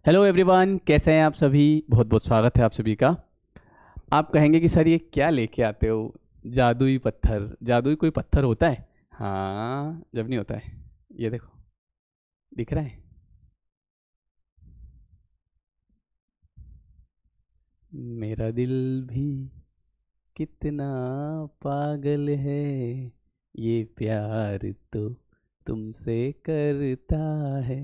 Hello everyone, कैसे हैं आप सभी। बहुत बहुत स्वागत है आप सभी का। आप कहेंगे कि सर ये क्या लेके आते हो, जादुई पत्थर। जादुई कोई पत्थर होता है? हाँ, जब नहीं होता है। ये देखो, दिख रहा है। मेरा दिल भी कितना पागल है, ये प्यार तो तुमसे करता है।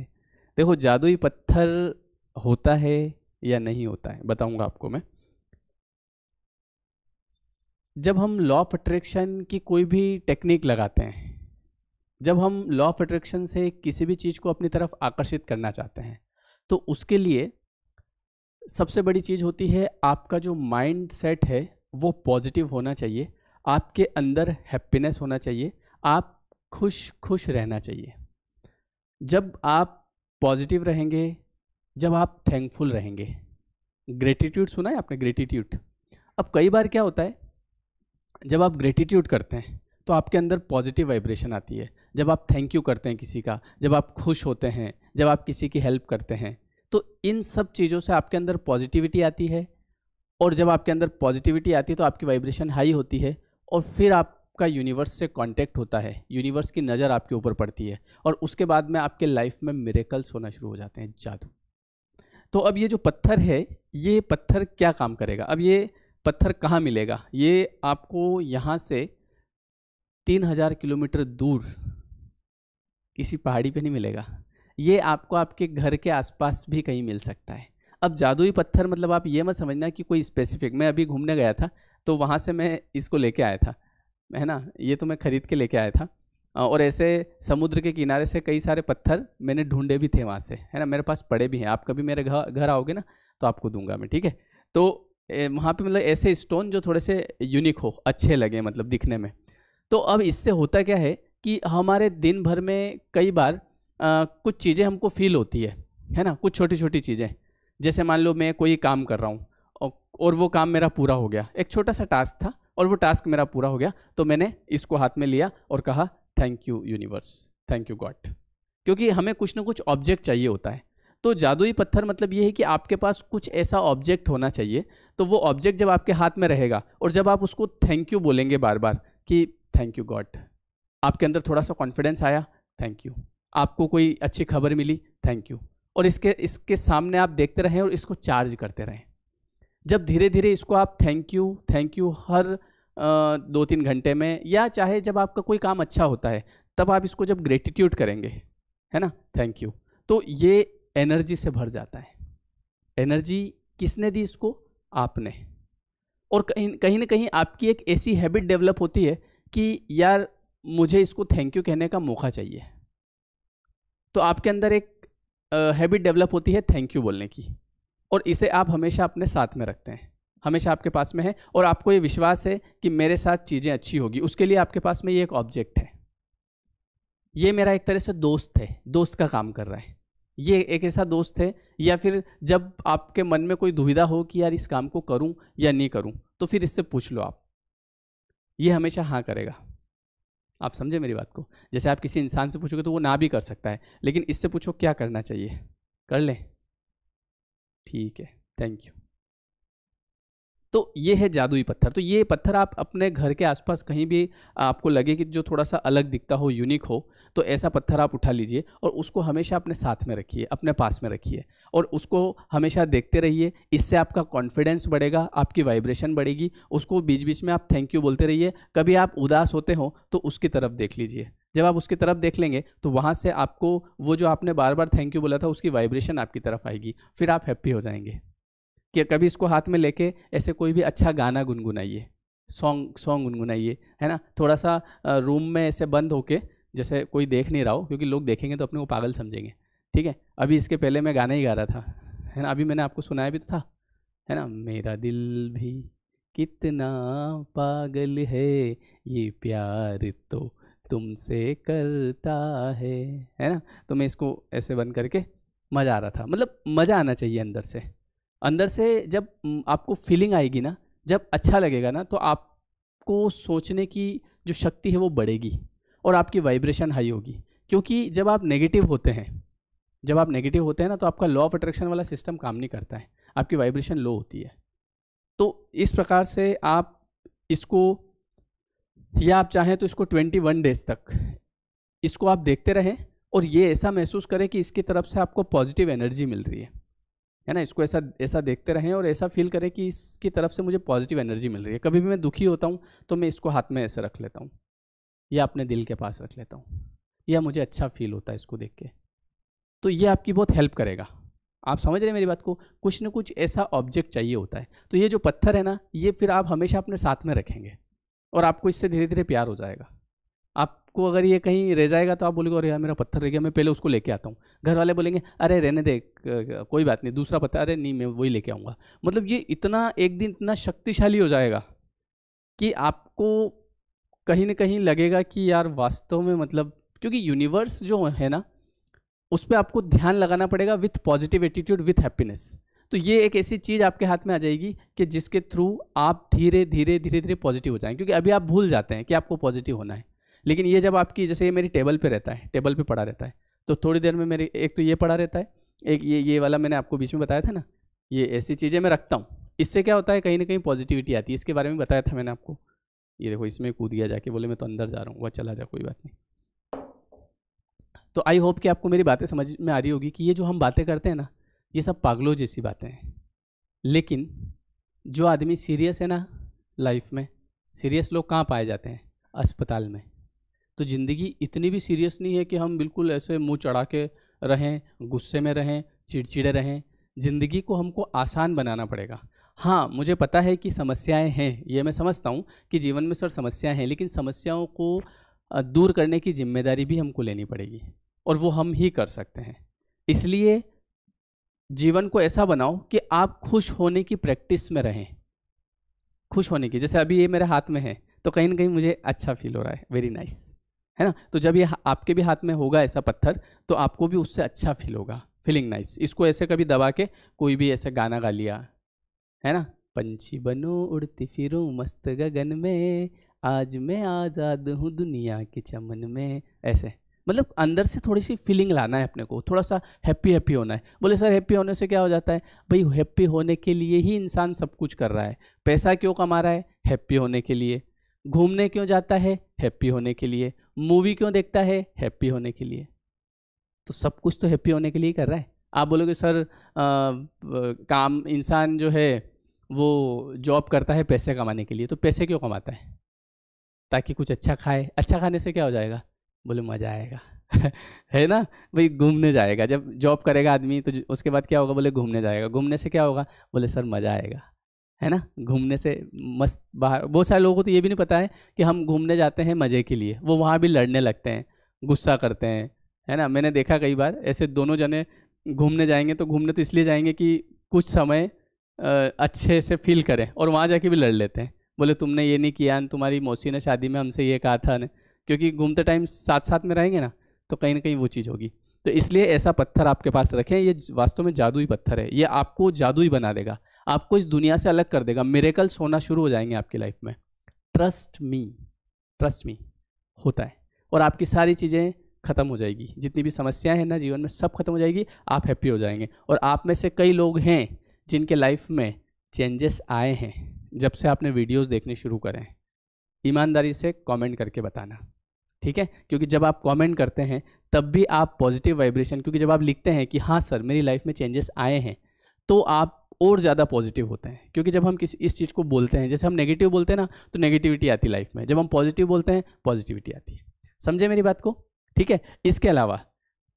देखो, जादुई पत्थर होता है या नहीं होता है, बताऊंगा आपको मैं। जब हम लॉ ऑफ अट्रैक्शन की कोई भी टेक्निक लगाते हैं, जब हम लॉ ऑफ अट्रैक्शन से किसी भी चीज़ को अपनी तरफ आकर्षित करना चाहते हैं, तो उसके लिए सबसे बड़ी चीज़ होती है आपका जो माइंड सेट है वो पॉजिटिव होना चाहिए। आपके अंदर हैप्पीनेस होना चाहिए। आप खुश खुश रहना चाहिए। जब आप पॉजिटिव रहेंगे, जब आप थैंकफुल रहेंगे। ग्रेटिट्यूड सुना है आपने? ग्रेटिट्यूड। अब कई बार क्या होता है, जब आप ग्रेटिट्यूड करते हैं तो आपके अंदर पॉजिटिव वाइब्रेशन आती है। जब आप थैंक यू करते हैं किसी का, जब आप खुश होते हैं, जब आप किसी की हेल्प करते हैं, तो इन सब चीज़ों से आपके अंदर पॉजिटिविटी आती है। और जब आपके अंदर पॉजिटिविटी आती है तो आपकी वाइब्रेशन हाई होती है, और फिर आपका यूनिवर्स से कांटेक्ट होता है, यूनिवर्स की नज़र आपके ऊपर पड़ती है, और उसके बाद में आपके लाइफ में मिरेकल्स होना शुरू हो जाते हैं, जादू। तो अब ये जो पत्थर है, ये पत्थर क्या काम करेगा? अब ये पत्थर कहाँ मिलेगा? ये आपको यहाँ से 3000 किलोमीटर दूर किसी पहाड़ी पे नहीं मिलेगा। ये आपको आपके घर के आसपास भी कहीं मिल सकता है। अब जादुई पत्थर मतलब आप ये मत समझना कि कोई स्पेसिफिक। मैं अभी घूमने गया था तो वहाँ से मैं इसको लेके आया था, है ना। ये तो मैं खरीद के लेके आया था। और ऐसे समुद्र के किनारे से कई सारे पत्थर मैंने ढूंढे भी थे वहाँ से, है ना। मेरे पास पड़े भी हैं। आप कभी मेरे घर आओगे ना तो आपको दूंगा मैं, ठीक है। तो वहाँ पे मतलब ऐसे स्टोन जो थोड़े से यूनिक हो, अच्छे लगे मतलब दिखने में। तो अब इससे होता क्या है कि हमारे दिन भर में कई बार कुछ चीज़ें हमको फील होती है ना। कुछ छोटी छोटी चीज़ें, जैसे मान लो मैं कोई काम कर रहा हूँ और वो काम मेरा पूरा हो गया। एक छोटा सा टास्क था और वो टास्क मेरा पूरा हो गया, तो मैंने इसको हाथ में लिया और कहा thank you universe, thank you God. क्योंकि हमें कुछ ना कुछ ऑब्जेक्ट चाहिए होता है। तो जादुई पत्थर मतलब ये है कि आपके पास कुछ ऐसा ऑब्जेक्ट होना चाहिए। तो वो ऑब्जेक्ट जब आपके हाथ में रहेगा और जब आप उसको थैंक यू बोलेंगे बार बार कि थैंक यू गॉड, आपके अंदर थोड़ा सा कॉन्फिडेंस आया, थैंक यू। आपको कोई अच्छी खबर मिली, थैंक यू। और इसके इसके सामने आप देखते रहें और इसको चार्ज करते रहें। जब धीरे धीरे इसको आप थैंक यू हर 2-3 घंटे में, या चाहे जब आपका कोई काम अच्छा होता है तब आप इसको जब ग्रेटिट्यूड करेंगे, है ना, थैंक यू, तो ये एनर्जी से भर जाता है। एनर्जी किसने दी इसको? आपने। और कहीं कहीं ना कहीं आपकी एक ऐसी हैबिट डेवलप होती है कि यार मुझे इसको थैंक यू कहने का मौका चाहिए। तो आपके अंदर एक हैबिट डेवलप होती है थैंक यू बोलने की, और इसे आप हमेशा अपने साथ में रखते हैं, हमेशा आपके पास में है, और आपको ये विश्वास है कि मेरे साथ चीज़ें अच्छी होगी। उसके लिए आपके पास में ये एक ऑब्जेक्ट है। ये मेरा एक तरह से दोस्त है, दोस्त का काम कर रहा है। ये एक ऐसा दोस्त है, या फिर जब आपके मन में कोई दुविधा हो कि यार इस काम को करूं या नहीं करूं, तो फिर इससे पूछ लो आप। ये हमेशा हाँ करेगा। आप समझे मेरी बात को? जैसे आप किसी इंसान से पूछोगे तो वो ना भी कर सकता है, लेकिन इससे पूछो क्या करना चाहिए, कर ले, ठीक है, थैंक यू। तो ये है जादुई पत्थर। तो ये पत्थर आप अपने घर के आसपास कहीं भी आपको लगे कि जो थोड़ा सा अलग दिखता हो, यूनिक हो, तो ऐसा पत्थर आप उठा लीजिए और उसको हमेशा अपने साथ में रखिए, अपने पास में रखिए, और उसको हमेशा देखते रहिए। इससे आपका कॉन्फिडेंस बढ़ेगा, आपकी वाइब्रेशन बढ़ेगी। उसको बीच बीच में आप थैंक यू बोलते रहिए। कभी आप उदास होते हो तो उसकी तरफ देख लीजिए। जब आप उसकी तरफ देख लेंगे तो वहाँ से आपको वो जो आपने बार बार थैंक यू बोला था उसकी वाइब्रेशन आपकी तरफ आएगी, फिर आप हैप्पी हो जाएंगे। कि कभी इसको हाथ में लेके ऐसे कोई भी अच्छा गाना गुनगुनाइए, सॉन्ग सॉन्ग गुनगुनाइए, है ना। थोड़ा सा रूम में ऐसे बंद होके, जैसे कोई देख नहीं रहा हो, क्योंकि लोग देखेंगे तो अपने को पागल समझेंगे, ठीक है। अभी इसके पहले मैं गाना ही गा रहा था, है ना। अभी मैंने आपको सुनाया भी तो था, है ना। मेरा दिल भी कितना पागल है, ये प्यार तो तुमसे करता है ना। तो मैं इसको ऐसे बंद करके मज़ा आ रहा था। मतलब मज़ा आना चाहिए अंदर से। अंदर से जब आपको फीलिंग आएगी ना, जब अच्छा लगेगा ना, तो आपको सोचने की जो शक्ति है वो बढ़ेगी और आपकी वाइब्रेशन हाई होगी। क्योंकि जब आप नेगेटिव होते हैं, जब आप नेगेटिव होते हैं ना तो आपका लॉ ऑफ अट्रैक्शन वाला सिस्टम काम नहीं करता है, आपकी वाइब्रेशन लो होती है। तो इस प्रकार से आप इसको, या आप चाहें तो इसको 21 डेज तक इसको आप देखते रहें और ये ऐसा महसूस करें कि इसकी तरफ से आपको पॉजिटिव एनर्जी मिल रही है ना। इसको ऐसा देखते रहें और ऐसा फील करें कि इसकी तरफ से मुझे पॉजिटिव एनर्जी मिल रही है। कभी भी मैं दुखी होता हूँ तो मैं इसको हाथ में ऐसे रख लेता हूँ या अपने दिल के पास रख लेता हूँ, या मुझे अच्छा फील होता है इसको देख के। तो ये आपकी बहुत हेल्प करेगा। आप समझ रहे हैं मेरी बात को? कुछ न कुछ ऐसा ऑब्जेक्ट चाहिए होता है। तो ये जो पत्थर है ना, ये फिर आप हमेशा अपने साथ में रखेंगे और आपको इससे धीरे धीरे प्यार हो जाएगा। आपको अगर ये कहीं रह जाएगा तो आप बोलेंगे अरे यार मेरा पत्थर रह गया, मैं पहले उसको लेके आता हूँ। घर वाले बोलेंगे अरे रहने दे, कोई बात नहीं, दूसरा पत्थर, अरे नहीं मैं वही लेके आऊँगा। मतलब ये इतना एक दिन इतना शक्तिशाली हो जाएगा कि आपको कहीं ना कहीं लगेगा कि यार वास्तव में, मतलब क्योंकि यूनिवर्स जो है ना उस पर आपको ध्यान लगाना पड़ेगा with positive attitude, with happiness. तो ये एक ऐसी चीज़ आपके हाथ में आ जाएगी कि जिसके थ्रू आप धीरे धीरे धीरे धीरे पॉजिटिव हो जाएंगे। क्योंकि अभी आप भूल जाते हैं कि आपको पॉजिटिव होना है, लेकिन ये जब आपकी, जैसे ये मेरी टेबल पे रहता है, टेबल पे पड़ा रहता है, तो थोड़ी देर में मेरे एक तो ये पड़ा रहता है, एक ये वाला मैंने आपको बीच में बताया था ना, ये ऐसी चीज़ें मैं रखता हूँ। इससे क्या होता है, कहीं ना कहीं पॉजिटिविटी आती है। इसके बारे में बताया था मैंने आपको। ये देखो इसमें कूद गया जाके, बोले मैं तो अंदर जा रहा हूँ, वह चला जा, कोई बात नहीं। तो आई होप कि आपको मेरी बातें समझ में आ रही होगी कि ये जो हम बातें करते हैं ना, ये सब पागलों जैसी बातें हैं। लेकिन जो आदमी सीरियस है ना लाइफ में, सीरियस लोग कहाँ पाए जाते हैं? अस्पताल में। तो ज़िंदगी इतनी भी सीरियस नहीं है कि हम बिल्कुल ऐसे मुंह चढ़ा के रहें, गुस्से में रहें, चिड़चिड़े रहें। ज़िंदगी को हमको आसान बनाना पड़ेगा। हाँ, मुझे पता है कि समस्याएं हैं, ये मैं समझता हूँ कि जीवन में सर समस्याएं हैं, लेकिन समस्याओं को दूर करने की जिम्मेदारी भी हमको लेनी पड़ेगी और वो हम ही कर सकते हैं। इसलिए जीवन को ऐसा बनाओ कि आप खुश होने की प्रैक्टिस में रहें, खुश होने की। जैसे अभी ये मेरे हाथ में है तो कहीं ना कहीं मुझे अच्छा फील हो रहा है, वेरी नाइस, है ना। तो जब ये आपके भी हाथ में होगा ऐसा पत्थर, तो आपको भी उससे अच्छा फील होगा, फीलिंग नाइस। इसको ऐसे कभी दबा के कोई भी ऐसे गाना गा लिया, है ना, पंछी बनो उड़ती फिरूं मस्त गगन में, आज मैं आज़ाद हूँ दुनिया के चमन में, ऐसे मतलब अंदर से थोड़ी सी फीलिंग लाना है अपने को, थोड़ा सा हैप्पी हैप्पी होना है। बोले सर हैप्पी होने से क्या हो जाता है? भाई हैप्पी होने के लिए ही इंसान सब कुछ कर रहा है। पैसा क्यों कमा रहा है? हैप्पी होने के लिए। घूमने क्यों जाता है? हैप्पी होने के लिए। मूवी क्यों देखता है? हैप्पी होने के लिए। तो सब कुछ तो हैप्पी होने के लिए ही कर रहा है। आप बोलोगे सर काम, इंसान जो है वो जॉब करता है पैसे कमाने के लिए, तो पैसे क्यों कमाता है? ताकि कुछ अच्छा खाए। अच्छा खाने से क्या हो जाएगा? बोले मज़ा आएगा है ना भाई, घूमने जाएगा। जब जॉब करेगा आदमी तो उसके बाद क्या होगा? बोले घूमने जाएगा। घूमने से क्या होगा? बोले सर मज़ा आएगा, है ना। घूमने से मस्त बाहर, बहुत सारे लोगों को तो ये भी नहीं पता है कि हम घूमने जाते हैं मज़े के लिए, वो वहाँ भी लड़ने लगते हैं, गुस्सा करते हैं, है ना। मैंने देखा कई बार ऐसे दोनों जने घूमने जाएंगे, तो घूमने तो इसलिए जाएंगे कि कुछ समय अच्छे से फील करें, और वहाँ जाके भी लड़ लेते हैं। बोले तुमने ये नहीं किया, तुम्हारी मौसी ने शादी में हमसे ये कहा था न, क्योंकि घूमते टाइम साथ साथ में रहेंगे ना, तो कहीं ना कहीं वो चीज़ होगी। तो इसलिए ऐसा पत्थर आपके पास रखें। ये वास्तव में जादुई पत्थर है, ये आपको जादुई बना देगा, आपको इस दुनिया से अलग कर देगा। मिरेकल्स होना शुरू हो जाएंगे आपकी लाइफ में। ट्रस्ट मी होता है, और आपकी सारी चीज़ें खत्म हो जाएगी। जितनी भी समस्याएं हैं ना जीवन में, सब खत्म हो जाएगी, आप हैप्पी हो जाएंगे। और आप में से कई लोग हैं जिनके लाइफ में चेंजेस आए हैं जब से आपने वीडियोस देखने शुरू करें। ईमानदारी से कमेंट करके बताना, ठीक है। क्योंकि जब आप कमेंट करते हैं तब भी आप पॉजिटिव वाइब्रेशन, क्योंकि जब आप लिखते हैं कि हाँ सर मेरी लाइफ में चेंजेस आए हैं, तो आप और ज़्यादा पॉजिटिव होते हैं। क्योंकि जब हम किसी इस चीज़ को बोलते हैं, जैसे हम नेगेटिव बोलते हैं ना, तो नेगेटिविटी आती है लाइफ में। जब हम पॉजिटिव बोलते हैं, पॉजिटिविटी आती है। समझे मेरी बात को? ठीक है। इसके अलावा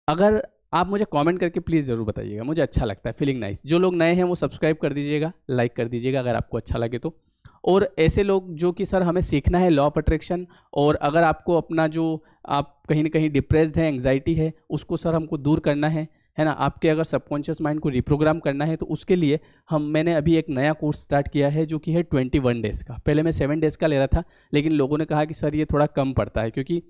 अगर आप मुझे कमेंट करके प्लीज़ ज़रूर बताइएगा, मुझे अच्छा लगता है, फीलिंग नाइस। जो लोग नए हैं वो सब्सक्राइब कर दीजिएगा, लाइक कर दीजिएगा अगर आपको अच्छा लगे तो। और ऐसे लोग जो कि सर हमें सीखना है लॉ ऑफ अट्रैक्शन, और अगर आपको अपना जो आप कहीं ना कहीं डिप्रेस्ड है, एंग्जाइटी है, उसको सर हमको दूर करना है ना, आपके अगर सबकॉन्शियस माइंड को रिप्रोग्राम करना है, तो उसके लिए मैंने अभी एक नया कोर्स स्टार्ट किया है जो कि है 21 डेज़ का। पहले मैं 7 डेज़ का ले रहा था, लेकिन लोगों ने कहा कि सर ये थोड़ा कम पड़ता है, क्योंकि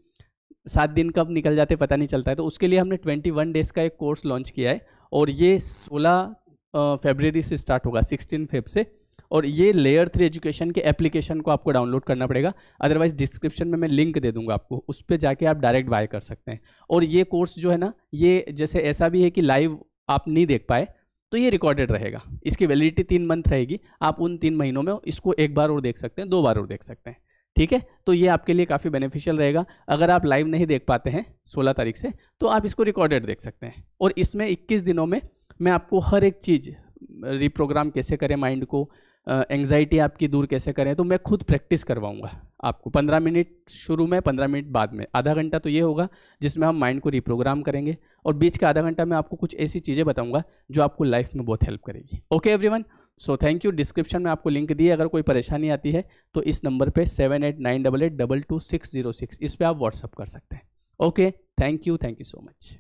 7 दिन कब निकल जाते पता नहीं चलता है। तो उसके लिए हमने 21 डेज़ का एक कोर्स लॉन्च किया है, और ये 16 फरवरी से स्टार्ट होगा, 16 फेब से। और ये लेयर 3 एजुकेशन के एप्लीकेशन को आपको डाउनलोड करना पड़ेगा, अदरवाइज डिस्क्रिप्शन में मैं लिंक दे दूंगा आपको, उस पर जाके आप डायरेक्ट बाय कर सकते हैं। और ये कोर्स जो है ना, ये जैसे ऐसा भी है कि लाइव आप नहीं देख पाए तो ये रिकॉर्डेड रहेगा, इसकी वैलिडिटी 3 मंथ रहेगी, आप उन 3 महीनों में इसको एक बार और देख सकते हैं, 2 बार और देख सकते हैं, ठीक है। तो ये आपके लिए काफ़ी बेनिफिशियल रहेगा। अगर आप लाइव नहीं देख पाते हैं 16 तारीख से, तो आप इसको रिकॉर्डेड देख सकते हैं। और इसमें 21 दिनों में मैं आपको हर एक चीज़, रिप्रोग्राम कैसे करें माइंड को, एंग्जाइटी आपकी दूर कैसे करें, तो मैं खुद प्रैक्टिस करवाऊंगा आपको। 15 मिनट शुरू में, 15 मिनट बाद में, आधा घंटा तो ये होगा जिसमें हम माइंड को रिप्रोग्राम करेंगे, और बीच का आधा घंटा मैं आपको कुछ ऐसी चीज़ें बताऊंगा जो आपको लाइफ में बहुत हेल्प करेगी। Okay everyone, so thank you. Description में आपको लिंक दिए, अगर कोई परेशानी आती है तो इस नंबर पे 789888222606 इस पर आप व्हाट्सअप कर सकते हैं। Okay, thank you so much.